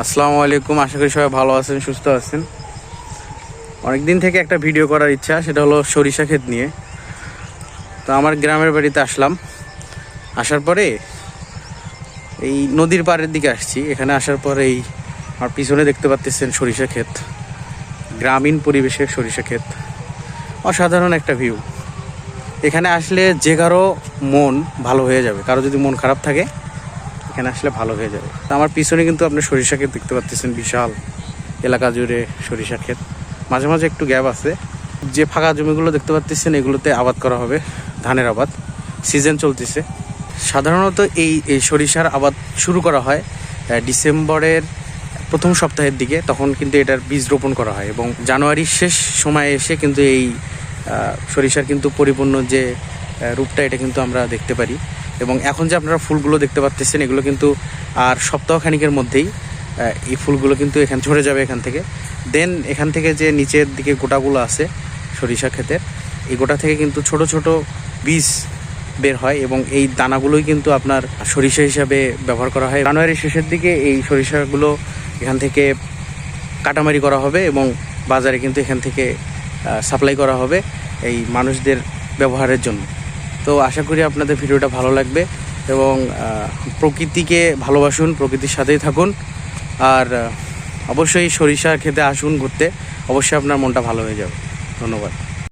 আসসালামু আলাইকুম। আশা করি সবাই ভালো আছেন, সুস্থ আছেন। অনেকদিন থেকে একটা ভিডিও করার ইচ্ছা, সেটা হলো সরিষা ক্ষেত নিয়ে। তো আমার গ্রামের বাড়িতে আসলাম। আসার পরে এই নদীর পাড়ের দিকে আসছি। এখানে আসার পরে এই আমার পিছনে দেখতে পাচ্ছেন সরিষা ক্ষেত, গ্রামীণ পরিবেশের সরিষা ক্ষেত। অসাধারণ একটা ভিউ। এখানে আসলে যে কারো মন ভালো হয়ে যাবে, কারো যদি মন খারাপ থাকে এখানে আসলে ভালো হয়ে যাবে। আমার পিছনে কিন্তু আপনি সরিষা ক্ষেত দেখতে পাচ্ছেন, বিশাল এলাকা জুড়ে সরিষা ক্ষেত। মাঝে মাঝে একটু গ্যাপ আছে। যে ফাঁকা জমিগুলো দেখতে পাচ্ছেন এগুলোতে আবাদ করা হবে, ধানের আবাদ। সিজন চলতেছে। সাধারণত এই সরিষার আবাদ শুরু করা হয় ডিসেম্বরের প্রথম সপ্তাহের দিকে। তখন কিন্তু এটার বীজ রোপণ করা হয় এবং জানুয়ারির শেষ সময়ে এসে কিন্তু এই সরিষার কিন্তু পরিপূর্ণ যে রূপটা এটা কিন্তু আমরা দেখতে পারি। এবং এখন যে আপনারা ফুলগুলো দেখতে পাচ্ছেন এগুলো কিন্তু আর সপ্তাহখানিকের মধ্যেই এই ফুলগুলো কিন্তু এখানে ঝরে যাবে এখান থেকে। দেন এখান থেকে যে নিচের দিকে গোটাগুলো আছে সরিষা ক্ষেতের, এই গোটা থেকে কিন্তু ছোট ছোট বীজ বের হয় এবং এই দানাগুলোই কিন্তু আপনার সরিষা হিসাবে ব্যবহার করা হয়। জানুয়ারির শেষের দিকে এই সরিষাগুলো এখান থেকে কাটামারি করা হবে এবং বাজারে কিন্তু এখান থেকে সাপ্লাই করা হবে এই মানুষদের ব্যবহারের জন্য। তো আশা করি আপনাদের ভিডিওটা ভালো লাগবে এবং প্রকৃতিকে ভালোবাসুন, প্রকৃতির সাথেই থাকুন। আর অবশ্যই সরিষা খেতে আসুন ঘুরতে, অবশ্যই আপনার মনটা ভালো হয়ে যাবে। ধন্যবাদ।